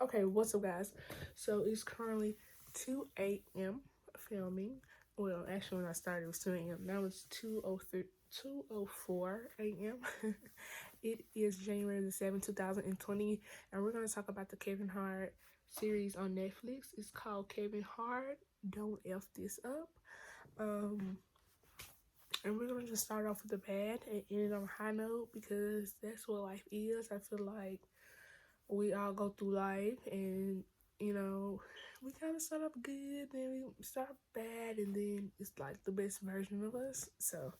Okay, what's up, guys? So it's currently 2 a.m. filming. Well, actually, when I started, it was 2 a.m. Now it's 2:03, 2:04 a.m. It is January the 7th, 2020, and we're going to talk about the Kevin Hart series on Netflix. It's called Kevin Hart, Don't F This Up. Um, and we're going to just start off with the bad and end it on a high note because that's what life is. I feel like we all go through life and we kind of start up good, then we start bad, and then it's like the best version of us. So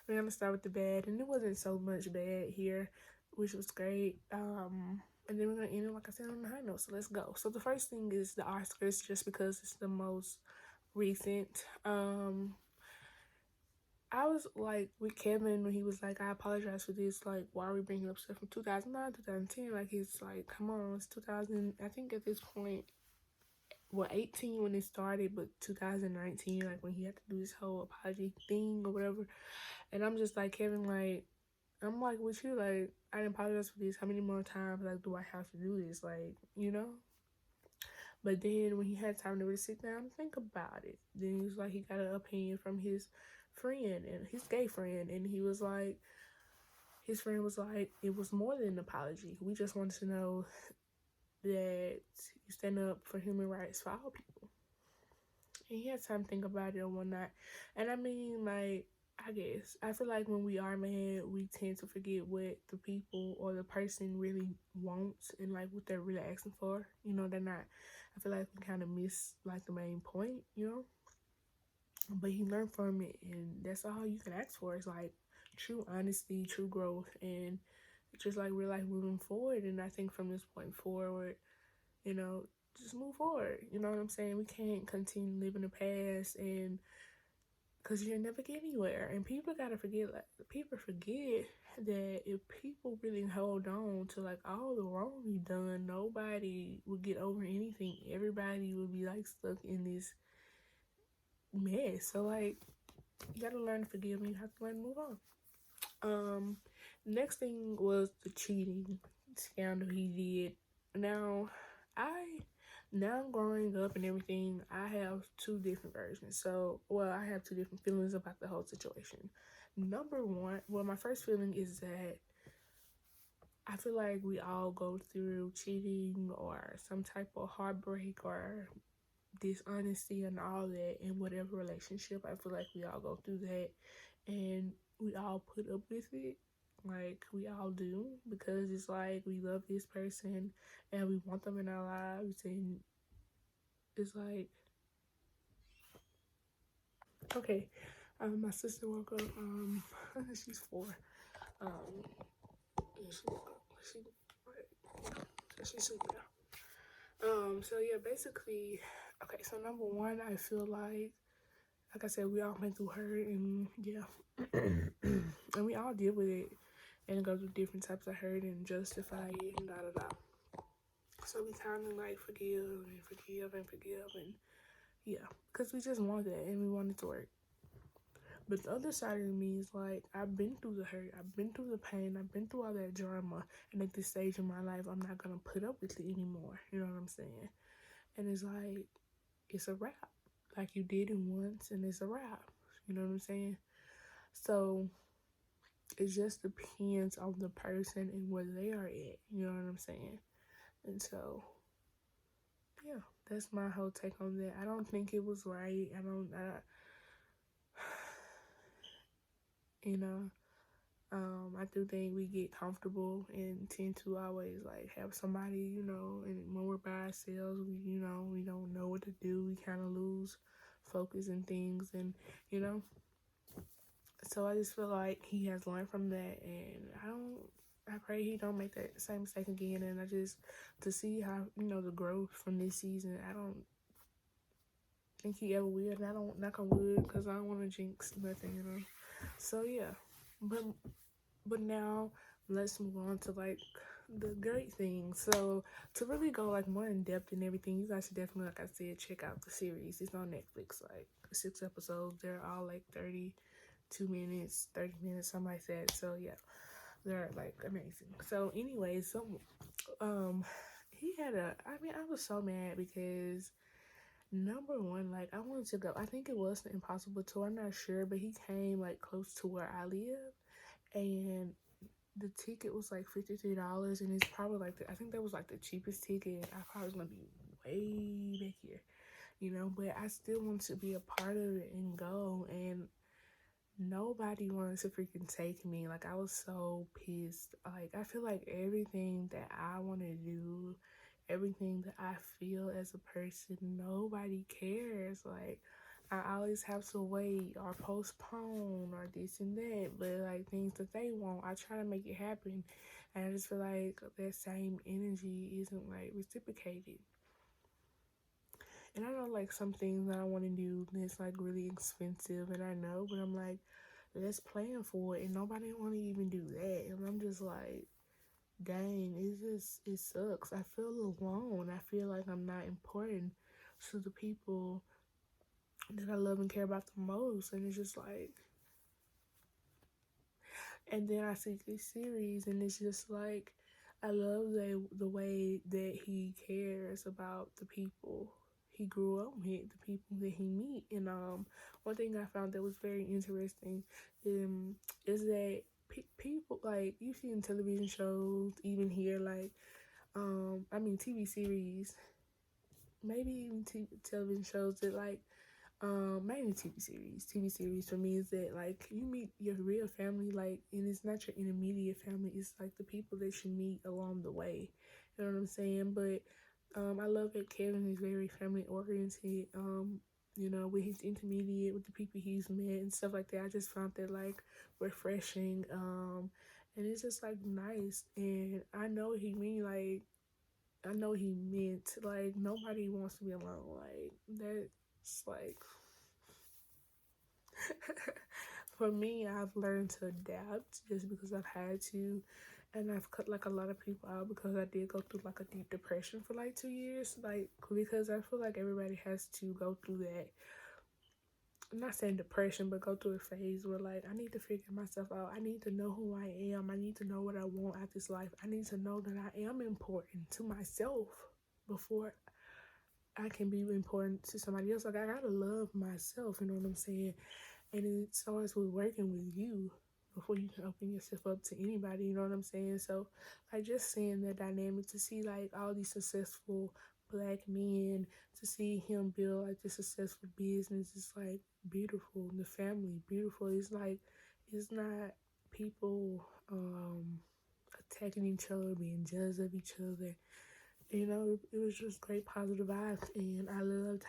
we're gonna start with the bad, and it wasn't so much bad here, which was great. And then we're gonna end it, like I said, on the high note. So let's go. So the first thing is the Oscars, just because it's the most recent. I was like with Kevin when he was like, I apologize for this. Like, why are we bringing up stuff from 2009, 2010? Like, it's like, come on, it's 2000. I think at this point, 18 when it started, but 2019, like when he had to do this whole apology thing or whatever. And I'm just like, Kevin, like, I'm like with you, like, I didn't apologize for this. How many more times, like, do I have to do this? Like, you know? But then when he had time to really sit down and think about it, then he was like, he got an opinion from his friend and his gay friend, and he was like, his friend was like, it was more than an apology. We just wanted to know that you stand up for human rights for all people. And he had time to think about it and whatnot. And I mean, like, I guess I feel like when we are mad, we tend to forget what the people or the person really wants and like what they're really asking for. You know, they're not. I feel like we kind of miss like the main point. You know, but he learned from it, and that's all you can ask for. Is like true honesty, true growth, and just like real life moving forward. And I think from this point forward, you know, just move forward. You know what I'm saying? We can't continue living the past, and because you'll never get anywhere. And people gotta forget, like, people forget that if people really hold on to like all the wrong you've done, nobody will get over anything. Everybody will be like stuck in this mess. So like, you gotta learn to forgive and you have to learn to move on. Next thing was the cheating scandal he did. Now growing up and everything, I have two different versions. So, well, I have two different feelings about the whole situation. Number one, well, my first feeling is that I feel like we all go through cheating or some type of heartbreak or dishonesty and all that in whatever relationship. I feel like we all go through that and we all put up with it. Like, we all do, because it's like we love this person and we want them in our lives, and it's like, okay, my sister woke up. She's 4. She woke up. She's sleeping now. So yeah, basically, okay. So number one, I feel like I said, we all went through hurt, and yeah, and we all deal with it and go through different types of hurt and justify it and da da da. So we kind of like forgive and forgive and forgive, and yeah, because we just want that and we want it to work. But the other side of me is like, I've been through the hurt, I've been through the pain, I've been through all that drama, and at this stage in my life, I'm not gonna put up with it anymore. You know what I'm saying? And it's like, it's a wrap. Like, you did it once, and it's a wrap. You know what I'm saying? So it just depends on the person and where they are at. You know what I'm saying? And so, yeah, that's my whole take on that. I don't think it was right. You know, I do think we get comfortable and tend to always like have somebody, you know, and when we're by ourselves, we don't know what to do. We kind of lose focus and things, and you know. So I just feel like he has learned from that, and I pray he don't make that same mistake again. And I just, to see how, the growth from this season, I don't think he ever will. And I don't, knock on wood, because I don't want to jinx nothing. So yeah, but now let's move on to like the great things. So to really go like more in depth and everything, you guys should definitely, like I said, check out the series. It's on Netflix, like 6 episodes. They're all like 32 minutes, 30 minutes, something like that. So yeah, they're like amazing. So anyway, he had a. I mean, I was so mad because number one, like I wanted to go. I think it was the Impossible Tour. I'm not sure, but he came like close to where I live, and the ticket was like $53, and it's probably like I think that was like the cheapest ticket. I probably was gonna be way back here, you know. But I still want to be a part of it and go, and nobody wanted to freaking take me. Like I was so pissed. Like I feel like everything that I want to do, everything that I feel as a person, nobody cares. Like I always have to wait or postpone or this and that. But like things that they want, I try to make it happen. And I just feel like that same energy isn't like reciprocated. And I know like some things that I want to do that's like really expensive, and I know, but I'm like, let's plan for it, and nobody want to even do that, and I'm just like, dang, it sucks. I feel alone. I feel like I'm not important to the people that I love and care about the most, and it's just like, and then I see this series, and it's just like, I love the way that he cares about the people he grew up with, the people that he meet. And one thing I found that was very interesting is that people, like you see in television shows, even here, like I mean TV series, maybe even television shows that like mainly TV series. TV series for me is that like you meet your real family, like, and it's not your intermediate family. It's like the people that you meet along the way. You know what I'm saying? But I love that Kevin is very family oriented. You know, with his intermediate, with the people he's met and stuff like that. I just found that like refreshing. And it's just like nice. And I know he mean like I know he meant like nobody wants to be alone. Like that's like for me, I've learned to adapt just because I've had to, and I've cut like a lot of people out because I did go through like a deep depression for like 2 years. Like because I feel like everybody has to go through that. I'm not saying depression, but go through a phase where like I need to figure myself out. I need to know who I am. I need to know what I want out this life. I need to know that I am important to myself before I can be important to somebody else. Like I gotta love myself. You know what I'm saying? And it starts with working with you before you can open yourself up to anybody, you know what I'm saying? So like just seeing that dynamic, to see like all these successful black men, to see him build like this successful business, is like beautiful. And the family, beautiful. It's like it's not people attacking each other, being jealous of each other. You know, it was just great positive vibes, and I love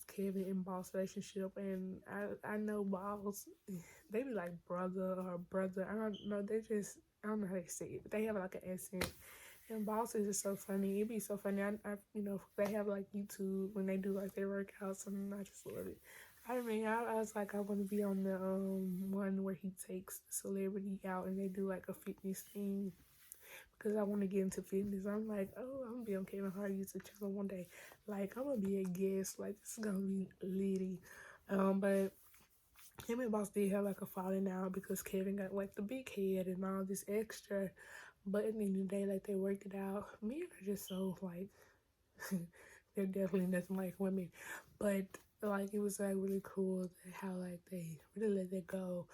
Kevin and Boss relationship, and I know Boss, they be like brother or brother. I don't know. I don't know how they say it, but they have like an accent. And Boss is just so funny. It'd be so funny. You know, they have like YouTube when they do like their workouts, and I just love it. I mean, I was like, I want to be on the one where he takes the celebrity out and they do like a fitness thing because I want to get into fitness. I'm like, oh, I'm gonna be on Kevin Hart YouTube channel one day. Like, I'm gonna be a guest. Like, this is gonna be litty. But him and Boss did have like a falling out because Kevin got like the big head and all this extra. But at the end of the day, like they worked it out. Men are just so like they're definitely nothing like women. But like it was like really cool how like they really let that go.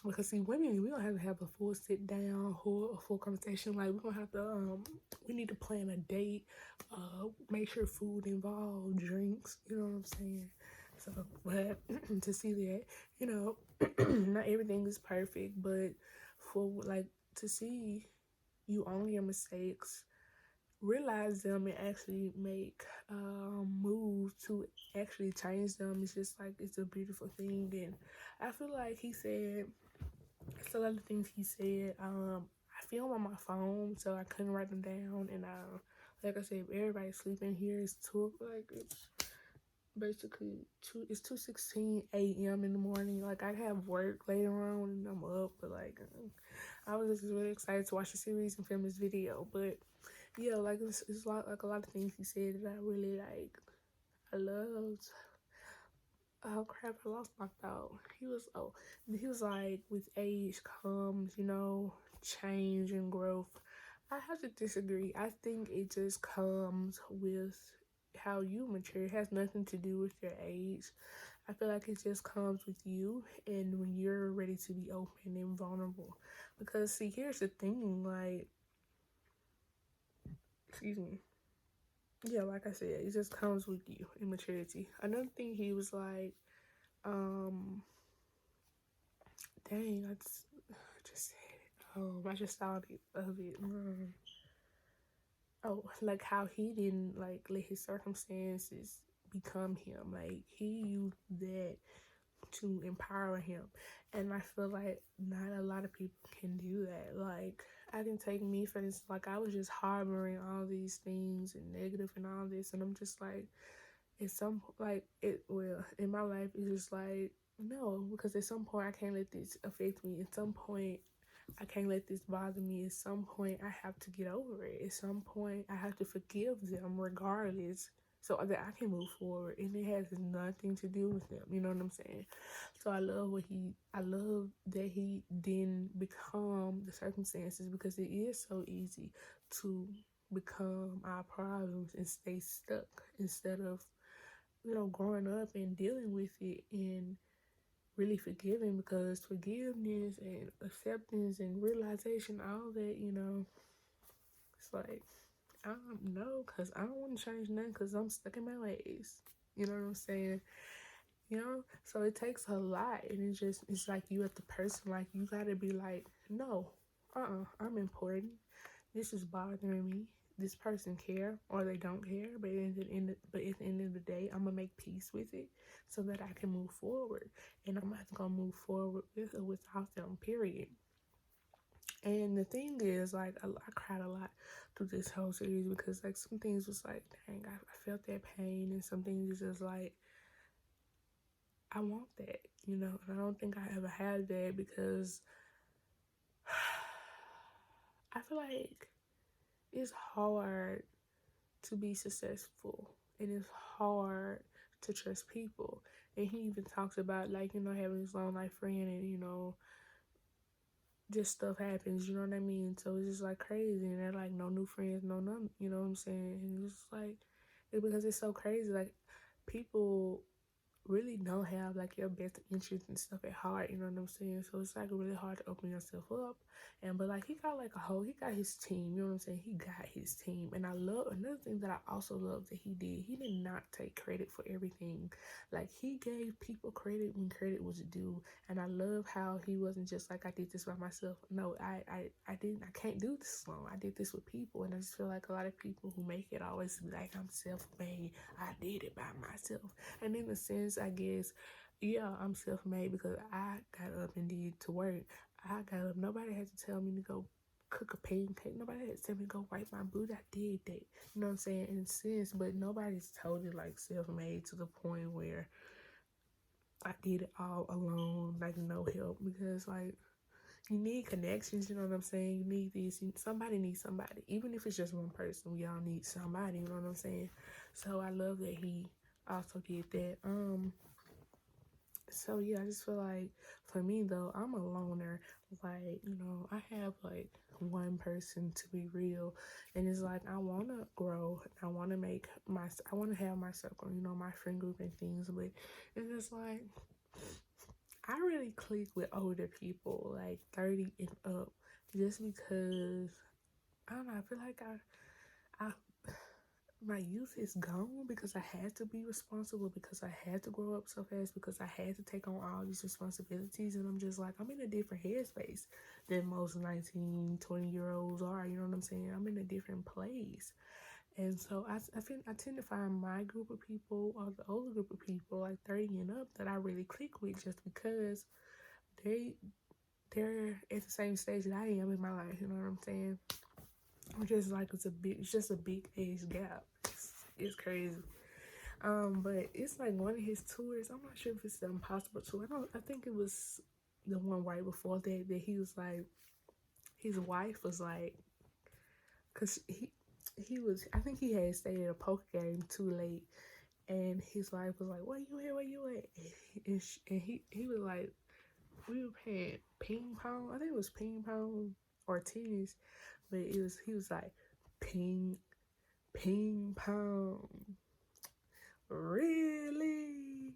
Because see, women, we don't have to have a full sit down, a full conversation. Like we gonna have to, we need to plan a date, make sure food involved, drinks. You know what I'm saying? So, but to see that, you know, not everything is perfect, but for like to see you own your mistakes, realize them, and actually make moves to actually change them. It's just like it's a beautiful thing, and I feel like he said it's a lot of things he said. I film on my phone, so I couldn't write them down. And like I said, everybody's sleeping here. It's it's basically It's 2:16 a.m. in the morning. Like I have work later on, and I'm up. But like, I was just really excited to watch the series and film this video. But yeah, like it's like a lot of things he said that I really like. I loved. Oh crap! I lost my thought. He was like, with age comes, you know, change and growth. I have to disagree. I think it just comes with how you mature. It has nothing to do with your age. I feel like it just comes with you and when you're ready to be open and vulnerable. Because see, here's the thing, like, excuse me. Yeah, like I said, it just comes with you in maturity. Another thing he was like, um, dang, I just said it. I just thought of it. Oh, like how he didn't like let his circumstances become him. Like he used that to empower him. And I feel like not a lot of people can do that. Like I can take me for instance, like I was just harboring all these things and negative and all this and I'm just like at some like it well in my life it's just like no, because at some point I can't let this affect me. At some point I can't let this bother me. At some point, I have to get over it. At some point, I have to forgive them regardless so that I can move forward. And it has nothing to do with them. You know what I'm saying? So I love that he didn't become the circumstances because it is so easy to become our problems and stay stuck instead of, growing up and dealing with it and really forgiving because forgiveness and acceptance and realization, all that, it's like, I don't know, because I don't want to change nothing because I'm stuck in my ways. You know what I'm saying? So it takes a lot, and it's like you at the person, like, you gotta be like, no, I'm important. This is bothering me. This person care or they don't care, but at the end of the day, I'm gonna make peace with it so that I can move forward, and I'm not gonna move forward with or without them. Period. And the thing is, like, I cried a lot through this whole series because, like, some things was like, dang, I felt that pain, and some things is just like, I want that, and I don't think I ever had that because I feel like it's hard to be successful and it's hard to trust people. And he even talks about, like, having his long life friend and, just stuff happens, you know what I mean? So it's just like crazy and they're like no new friends, no none, you know what I'm saying? And it's just like because it's so crazy, like people really don't have like your best interest and stuff at heart, you know what I'm saying? So it's like really hard to open yourself up. And but like he got like he got his team, you know what I'm saying? He got his team. And I love another thing that I also love that he did not take credit for everything. Like he gave people credit when credit was due. And I love how he wasn't just like I did this by myself. No, I can't do this alone. I did this with people, and I just feel like a lot of people who make it always be like I'm self-made. I did it by myself. And in a sense, I guess, yeah, I'm self-made because I got up and did to work. I got up. Nobody had to tell me to go cook a pancake. Nobody had to tell me to go wipe my boot. I did that. You know what I'm saying? In a sense, but nobody's totally like self-made to the point where I did it all alone, like no help. Because like you need connections, you know what I'm saying? You need these. Somebody needs somebody. Even if it's just one person, we all need somebody, you know what I'm saying? So I love that he also did that. So yeah, I just feel like for me though, I'm a loner. Like, I have like one person to be real, and it's like I wanna grow. I wanna have my circle, my friend group and things, but it's just like I really click with older people, like 30 and up, just because I don't know. I feel like I my youth is gone because I had to be responsible, because I had to grow up so fast, because I had to take on all these responsibilities, and I'm just like I'm in a different headspace than most 19, 20-year-olds are. You know what I'm saying? I'm in a different place. And so I tend to find my group of people or the older group of people like 30 and up that I really click with just because they they're at the same stage that I am in my life, you know what I'm saying? Just like it's just a big age gap. It's crazy. But it's like one of his tours. I'm not sure if it's the Impossible tour. I think it was the one right before that he was like, his wife was like, cause he was, I think he had stayed at a poker game too late, and his wife was like, where you at? And he was like, we were playing ping pong. I think it was ping pong or tennis. But he was like, ping pong. Really?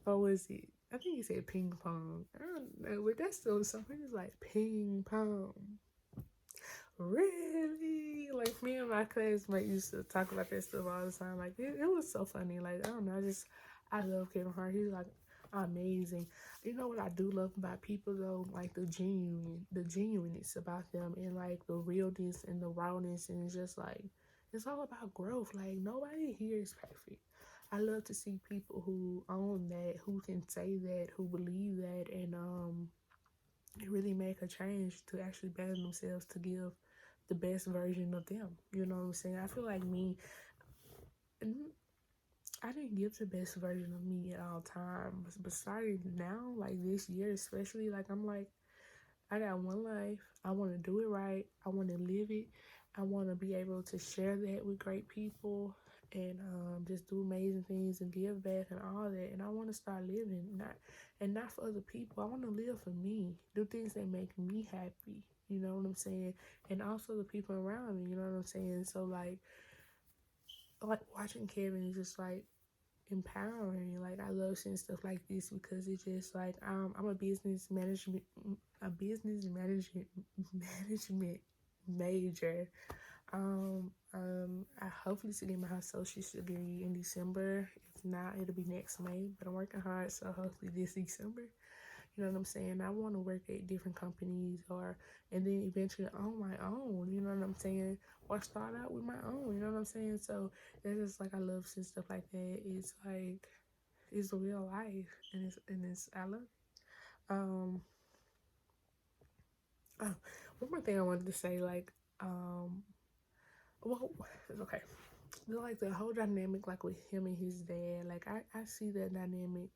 Or was it? I think he said ping pong. I don't know, but that's still something. He was like, ping pong. Really? Like, me and my classmate used to talk about that stuff all the time. Like, it was so funny. Like, I don't know. I love Kevin Hart. He's like amazing. You know what I do love about people though? Like the genuineness about them, and like the realness and the rawness, and it's just like, it's all about growth. Like, nobody here is perfect. I love to see people who own that, who can say that, who believe that, and really make a change to actually better themselves to give the best version of them. You know what I'm saying? I feel like me, I didn't give the best version of me at all times, but starting now, like this year especially, like I'm like, I got one life. I want to do it right. I want to live it. I want to be able to share that with great people, and just do amazing things and give back and all that. And I want to start living, not for other people. I want to live for me. Do things that make me happy. You know what I'm saying? And also the people around me. You know what I'm saying? So like watching Kevin is just like empowering. Like, I love seeing stuff like this because it's just like, I'm a business management major. I hopefully to get my associate's degree in December. If not, it'll be next May. But I'm working hard, so hopefully this December. You know what I'm saying? I want to work at different companies, and then eventually on my own. You know what I'm saying? Or start out with my own. You know what I'm saying? So it's just like, I love seeing stuff like that. It's like, it's real life, and it's I love it. Oh, one more thing I wanted to say, like, well, okay, like the whole dynamic, like with him and his dad, like I see that dynamic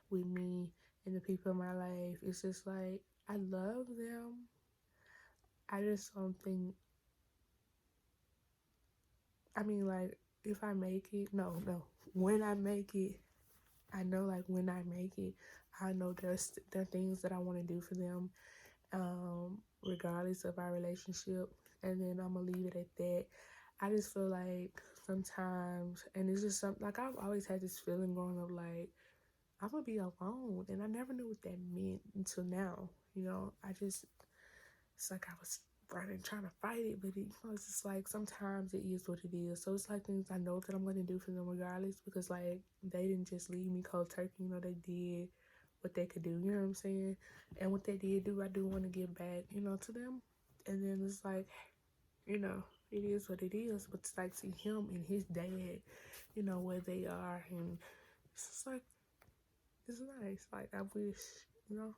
with me and the people in my life. It's just like, I love them. I just don't think, I mean, like, if I make it, no, when I make it, I know, like, when I make it, I know there are things that I want to do for them, regardless of our relationship, and then I'm gonna leave it at that. I just feel like sometimes, and it's just something, like, I've always had this feeling growing up, like, I'm gonna be alone, and I never knew what that meant until now. You know, it's like I was running, trying to fight it, but it's just like, sometimes it is what it is. So it's like things I know that I'm gonna do for them regardless, because like, they didn't just leave me cold turkey. You know, they did what they could do. You know what I'm saying? And what they did do, I do want to give back, you know, to them. And then it's like, you know, it is what it is. But it's like, see him and his dad, you know, where they are, and it's just like, it's nice. Like, I wish, you know.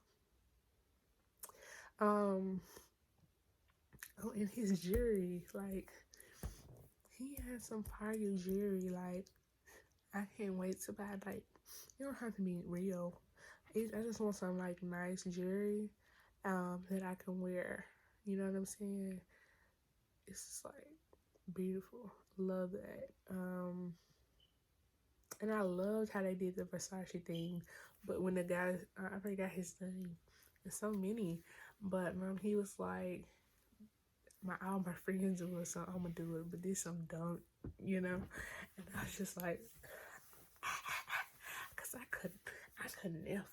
Um, oh, and his jury, like, he had some fire jewelry. Like, I can't wait to buy. Like, you don't have to be real. I just want some like nice jewelry, that I can wear. You know what I'm saying? It's just like beautiful. Love that. And I loved how they did the Versace thing. But when the guy, I forgot his name. There's so many, but he was like, all my friends do it, so I'm gonna do it. But this some don't, you know. And I was just like, cause I could never.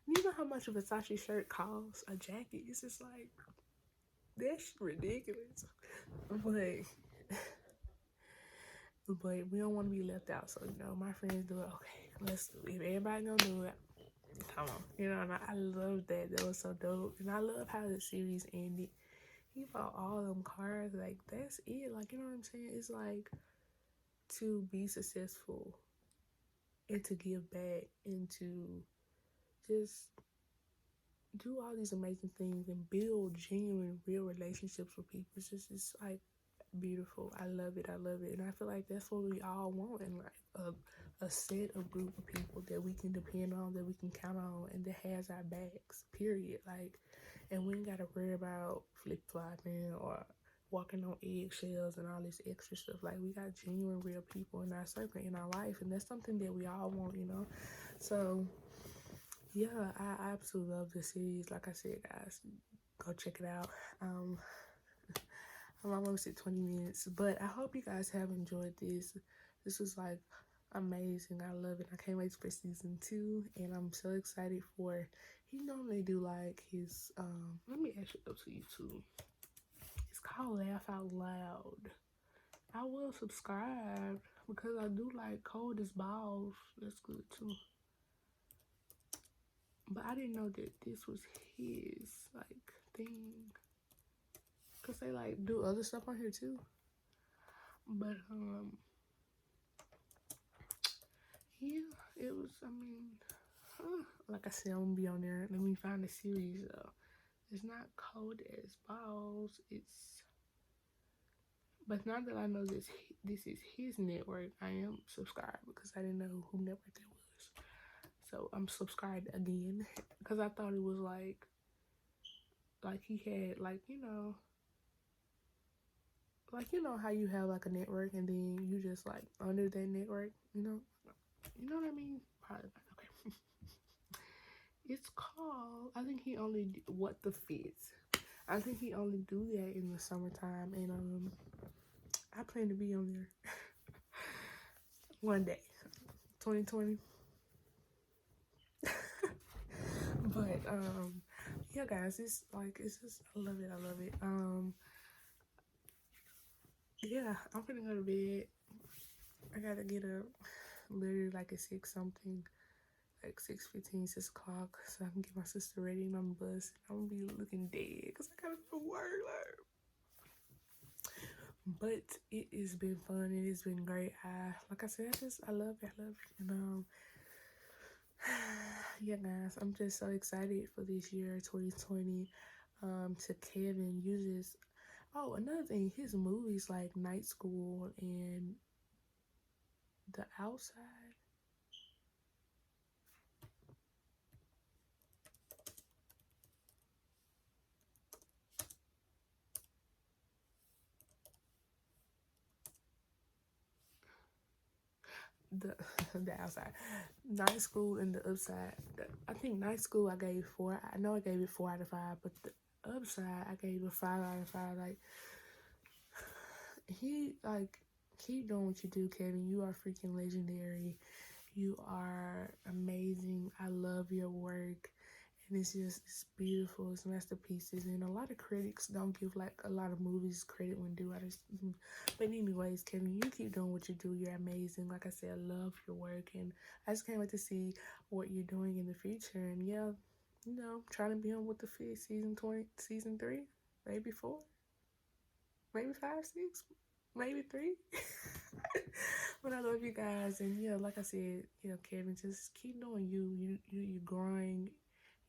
You know how much a Versace shirt costs? A jacket? It's just like, that's ridiculous. But we don't want to be left out. So, you know, my friends do it. Okay, let's do it. If everybody gonna do it, come on. You know, and I love that. That was so dope. And I love how the series ended. He bought all them cars. Like, that's it. Like, you know what I'm saying? It's like, to be successful and to give back and to just do all these amazing things and build genuine, real relationships with people. It's like beautiful. I love it. I love it. And I feel like that's what we all want in life. A set of group of people that we can depend on, that we can count on, and that has our backs, period. Like, and we ain't got to worry about flip-flopping or walking on eggshells and all this extra stuff. Like, we got genuine, real people in our circle, in our life, and that's something that we all want, you know? So, yeah, I absolutely love this series. Like I said, guys, go check it out. I'm almost at 20 minutes, but I hope you guys have enjoyed this. This was like amazing. I love it. I can't wait for season 2, and I'm so excited for. He normally do like his. Let me actually go to YouTube. It's called Laugh Out Loud. I will subscribe because I do like Cold as Balls. That's good too. But I didn't know that this was his like thing. Cause they like do other stuff on here too. But yeah, it was. I mean, like I said, I'm gonna be on there. Let me find the series though. It's not Cold as Balls. It's. But now that I know this is his network, I am subscribed because I didn't know who network that was. So I'm subscribed again because I thought it was like he had like you know how you have like a network and then you just like under that network, you know what I mean? Probably not. Okay. It's called. I think he only What the Fits. I think he only do that in the summertime, and I plan to be on there one day, 2020. But yeah, guys, it's just I love it. I love it. Yeah, I'm gonna go to bed. I gotta get up literally like at 6 something, like 6:15, 6 o'clock, so I can get my sister ready and I'm bus. I'm gonna be looking dead because I gotta go to work. But it has been fun. It has been great. Like I said, I love it. I love it. And yeah, guys, I'm just so excited for this year, 2020. To Kevin, you just. Oh, another thing, his movies like Night School and The Outside. The the Outside, Night School and The Upside. I think Night School I gave 4. I know I gave it 4 out of 5, but The Upside I gave it 5 out of 5. Like he like keep doing what you do, Kevin. You are freaking legendary. You are amazing. I love your work. And it's beautiful. It's masterpieces. And a lot of critics don't give like a lot of movies credit when due. But anyways, Kevin, you keep doing what you do. You're amazing. Like I said, I love your work, and I just can't wait to see what you're doing in the future. And yeah, trying to be on With the Fit season 20, season 3, maybe 4, maybe 5, 6, maybe 3. But I love you guys, and yeah, like I said, Kevin, just keep doing you. You growing.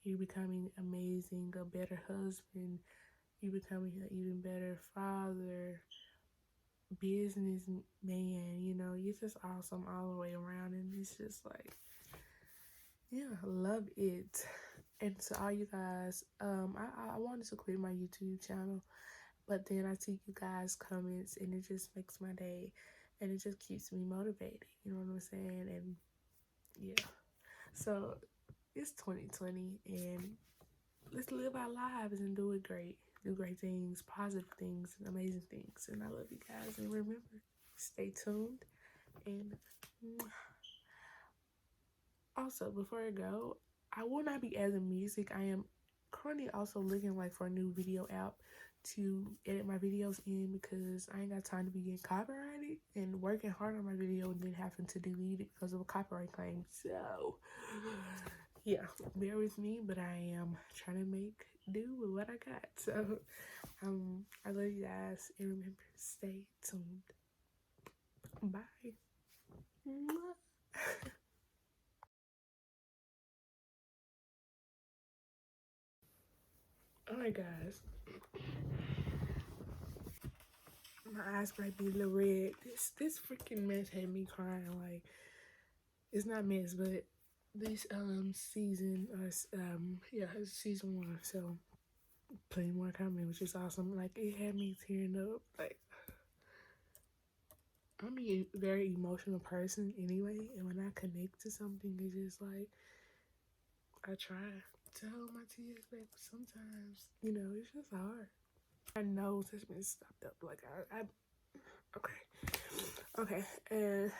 You becoming amazing, a better husband. You becoming an even better father, businessman. You're just awesome all the way around, and it's just like, yeah, love it. And to all you guys, I wanted to quit my YouTube channel, but then I see you guys' comments, and it just makes my day, and it just keeps me motivated. You know what I'm saying? And yeah, so it's 2020, and let's live our lives and do it great. Do great things, positive things, and amazing things. And I love you guys. And remember, stay tuned. And also, before I go, I will not be adding music. I am currently also looking like for a new video app to edit my videos in because I ain't got time to be getting copyrighted and working hard on my video and then having to delete it because of a copyright claim. So yeah, bear with me, but I am trying to make do with what I got. So I love you guys, and remember, stay tuned. Bye. Alright, guys, my eyes might be a little red. This freaking mess had me crying. Like, it's not mess, but this season yeah, it's season 1, so plenty more coming, which is awesome. Like, it had me tearing up. Like, I'm a very emotional person anyway, and when I connect to something, it's just like I try to hold my tears back, but sometimes it's just hard. My nose has been stopped up. Like I okay, and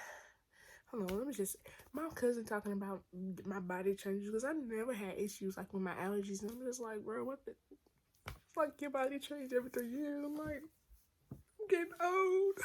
hold on, let me just. My cousin talking about my body changes because I never had issues like with my allergies, and I'm just like, bro, what the? It's like your body change every 3 years. I'm like, I'm getting old.